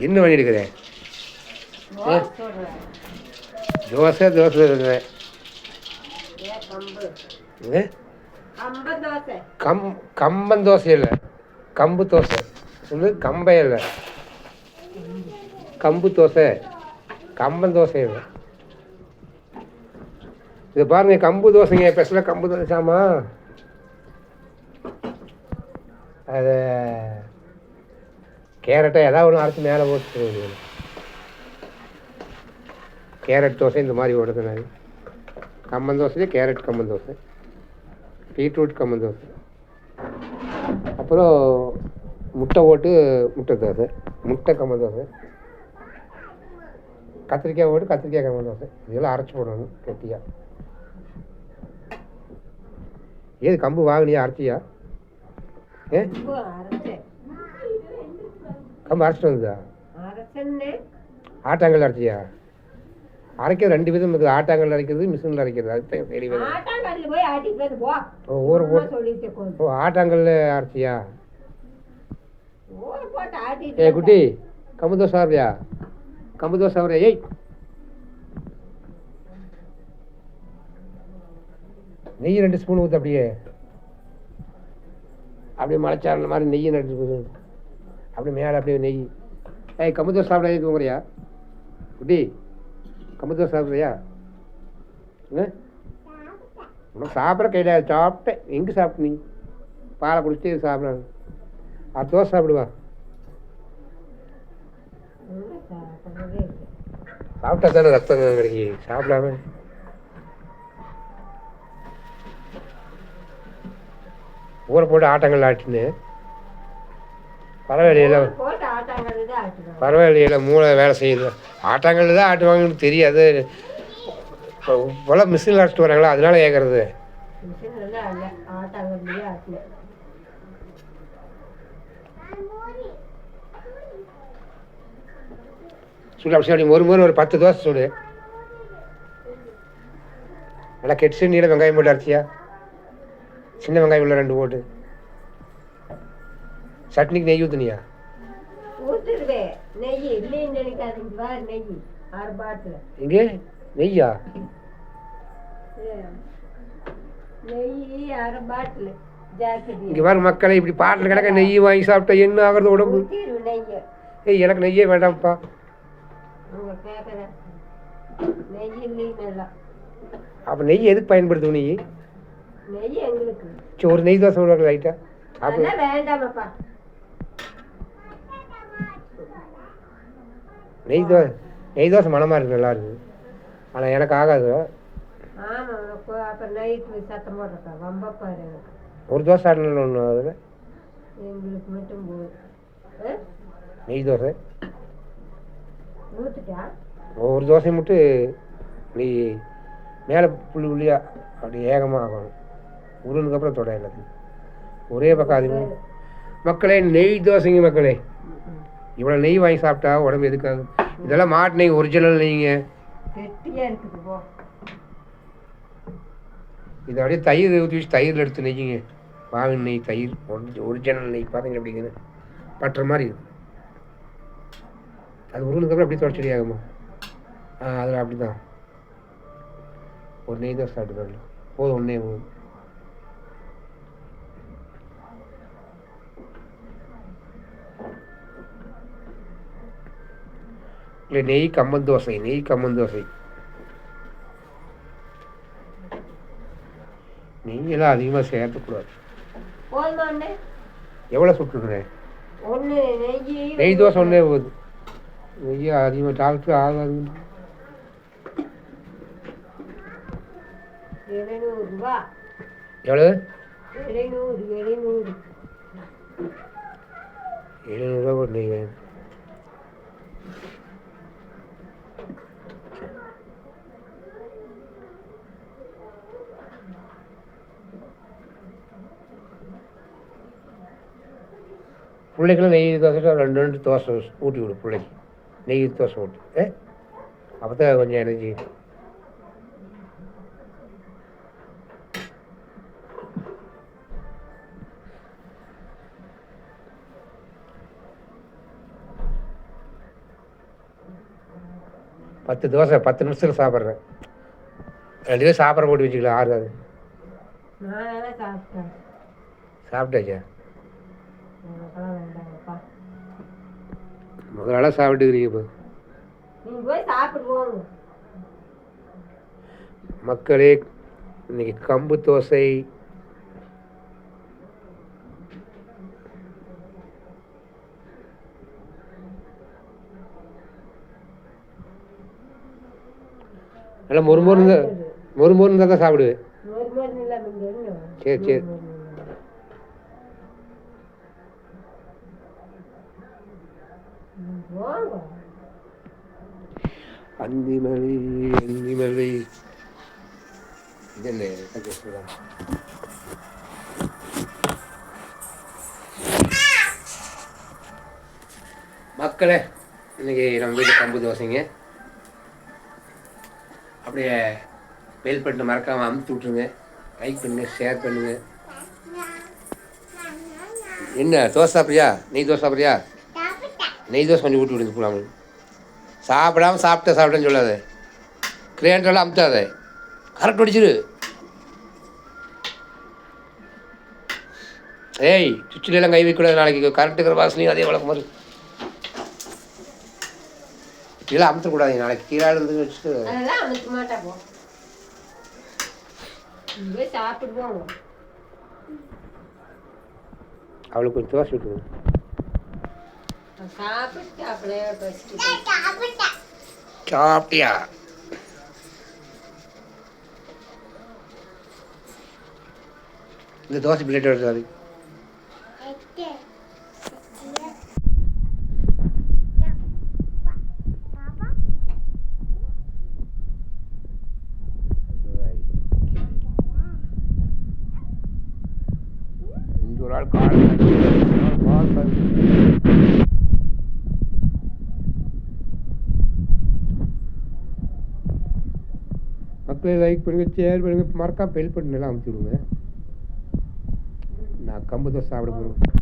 என்ன பண்ணியிருக்கிறேன்? தோசை தோசை இருக்கிறேன். கம்பன் தோசை இல்லை, கம்பு தோசை. சொல்லு, கம்பை இல்லை, கம்பு தோசை. கம்பன் தோசை இல்லை. இது பாருங்க, கம்பு தோசைங்க. ஸ்பெஷலாக கம்பு தோசை சாமா. அது கேரட்டை ஏதாவது ஒன்று அரைச்சி மேலே போட்டு, கேரட் தோசை இந்த மாதிரி ஓடுதுனாது. கம்பன் தோசை, கேரட் கம்பன் தோசை, பீட்ரூட் கம்பன் தோசை, அப்புறம் முட்டை போட்டு முட்டை தோசை, முட்டை கம்பன் தோசை, கத்திரிக்காய் போட்டு கத்திரிக்காய் கம்பன் தோசை. இதெல்லாம் அரைச்சி போடணும் கெட்டியாக. ஏது கம்பு வாங்கினியா அரைச்சியா? கம்பு அரைச்சிட்டு வந்ததா? ஆட்டாங்கல் அரைச்சியா? அரைக்கிறது 2 விதம் இருக்குது. ஆட்டாங்கல் அரைக்கிறது, மிஷினில் அரைக்கிறது. அதுதான் பெரிய விதம். ஊற போட்டு. ஓ, ஆட்டாங்கல்ல அரைச்சியா? ஏ குட்டி, கம்பு தோசை சாப்பிட்றியா? கம்பு தோசை சாப்பிட்றியா? ஏய், நெய் 2 ஸ்பூன் ஊற்று. அப்படியே மலைச்சாரல் மாதிரி நெய்யை நட்டு அப்படியே மேலே அப்படியே நெய். ஏய், கம்பு தோசை சாப்பிட தூங்குறியா குட்டி? கம்பு தோசை சாப்பிட்றியா? உனக்கு சாப்பிட்ற கையில் சாப்பிட்டேன். எங்கே சாப்பிட்டு நீ பாலை குடிச்சிட்டு சாப்பிட்றாங்க. அது தோசை சாப்பிடுவா. சாப்பிட்டா தானே ரத்தம் கிடைக்கி. சாப்பிடாம ஊரை போட்டு ஆட்டங்கள் ஆட்டின்னு பரவாயில்லையில, பரவாயில்லையில மூளை வேலை செய்யுது. ஆட்டாங்கல் தான் ஆட்டுவாங்கன்னு தெரியாது. இப்போலாம் மிஷினில் அரைச்சிட்டு வராங்களா, அதனால கேட்குறது. சுடு அப்படி ஒரு 10 தோசை சுடு. நல்லா கெட்டு நீளம் வெங்காயம் போட்டு அரைச்சியா? சின்ன வெங்காயம் உள்ள 2 போட்டு. சட்னிக்கு நெய் ஊற்றுனியா? இங்கே நெய்யா? இங்கே வர மக்களை இப்படி பாட்டில் கிடக்க நெய் வாங்கி சாப்பிட்டா என்ன ஆகிறது உடம்பு? ஏய், எனக்கு நெய்யே வேண்டாம்ப்பா. அப்போ நெய் எதுக்கு பயன்படுத்தும் நீ? சரி, ஒரு நெய் தோசை விடுவாங்க லைட்டா. நெய் தோசை மனமாக இருக்கு, நல்லா இருக்கு. ஆனால் எனக்கு ஆகாது. ஒரு தோசை ஆடணும் ஒன்று அதில் நெய் தோசை. ஒரு தோசை மட்டும் நீ மேலே புள்ளியா அப்படி ஏகமாக ஆகணும். உருளுக்கப்புறம் தொடையில ஒரே பக்கம். அது மக்களே, நெய் தோசைங்க மக்களே. இவ்வளோ நெய் வாங்கி சாப்பிட்டா உடம்பு எதுக்காது? இதெல்லாம் மாட்டு நெய், ஒரிஜினல் நெய்ங்க. இது அப்படியே தயிர் ஊற்றி வச்சு தயிரில் எடுத்து நெய்யுங்க. வாங்கின நெய், தயிர், ஒரிஜினல் நெய். பார்த்தீங்க அப்படிங்குன்னு பட்டுற மாதிரி இருக்குது. அது உருளுக்கப்புறம் அப்படியே தொடச்சடி ஆகுமா? அதில் அப்படி தான் ஒரு நெய் தோசை சாப்பிட்டு போதும். ஒன்றே போதும். இல்லை, நெய் கம்மன் தோசை, நெய் கம்மன் தோசை. நெய்யெல்லாம் அதிகமாக சேர்த்துக்கூடாது. எவ்வளோ சுட்டுருக்குறேன்? நெய் தோசை ஒன்றே போகுது. நெய்யை அதிகமாக டாக்டர் ஆகாது. 700 ரூபா. எவ்வளவு? 700. 700 ரூபா போட்டு நெய் வேணும். பிள்ளைக்கெல்லாம் நெய் தோசை 2 தோசை ஊட்டி விடு. பிள்ளைக்கு நெய் தோசை ஊட்டு. அப்போ தான் கொஞ்சம் எனர்ஜி. 10 தோசை 10 நிமிஷத்தில் சாப்பிட்றேன். 2 பேரும் சாப்பிட்ற போட்டு வச்சுக்கலாம். ஆறுது நான் எல்லாம் சாப்பிட்டேன். சாப்பிட்டாச்சா? எனக்கெல்லாம் வேண்டாங்கப்பா. முதலாளாக சாப்பிட்டுக்கிறீங்க. இப்போ நீங்க போய் சாப்பிட்டு போங்க. மக்களே, இன்னைக்கு கம்பு தோசை, நல்லா மொறுமொறுங்க மொறுமொறுங்க தான் சாப்பிடுவேன். மொறு மொறுன்னு இல்லாம இங்க இருங்க. சரி சரி. மொறு மொறுன்னு இல்லாம. போங்க. அந்திமலை அந்திமலை இது என்ன சொல்கிறாங்க? மக்களே, இன்னைக்கு நம்ம வீட்டு கம்பு தோசைங்க. அப்படியே பெல் பட்டனை மறக்காமல் அமுத்தி விட்ருங்க. லைக் பண்ணுங்கள், ஷேர் பண்ணுங்கள். என்ன தோசை சாப்பிட்றியா? நெய் தோசை சாப்பிட்றியா? நெய் தோசை கொஞ்சம் ஊட்டி விடுங்க போகலாம். சாப்பிடாமல் சாப்பிட்டேன்னு சொல்லாத. கிரைண்டரெல்லாம் அமுத்தாத. கரெக்ட் அடிச்சிரு. ஏய், சுவிட்சிலெல்லாம் கை வைக்கூடாது. நாளைக்கு கரெக்ட் இருக்கிற வாசனையும் அதே வழக்கம் மாதிரி இதெல்லாம் அமுத்தக்கூடாது. நாளைக்கு கீழே இருந்து வச்சுட்டு அதெல்லாம் அமுத்த மாட்டா போ. நீங்க போய் சாப்பிட்டு போங்க. அவளுக்கு கொஞ்சம் தோசை விட்டுருங்க. சாப்பிட்டு அப்படியே பசிட்டு சாப்பிட்டியா? இந்த தோசை பிளேட் எடுத்தாரு. இங்க ஒரு ஆள் கால் மக்களை லைக் பண்ணுங்கள், ஷேர் பண்ணுங்கள், மறக்காம பெல் பட்டன் எல்லாம் அமுத்தி விடுங்க. நான் கம்பு தோசை சாப்பிட போகிறேன்.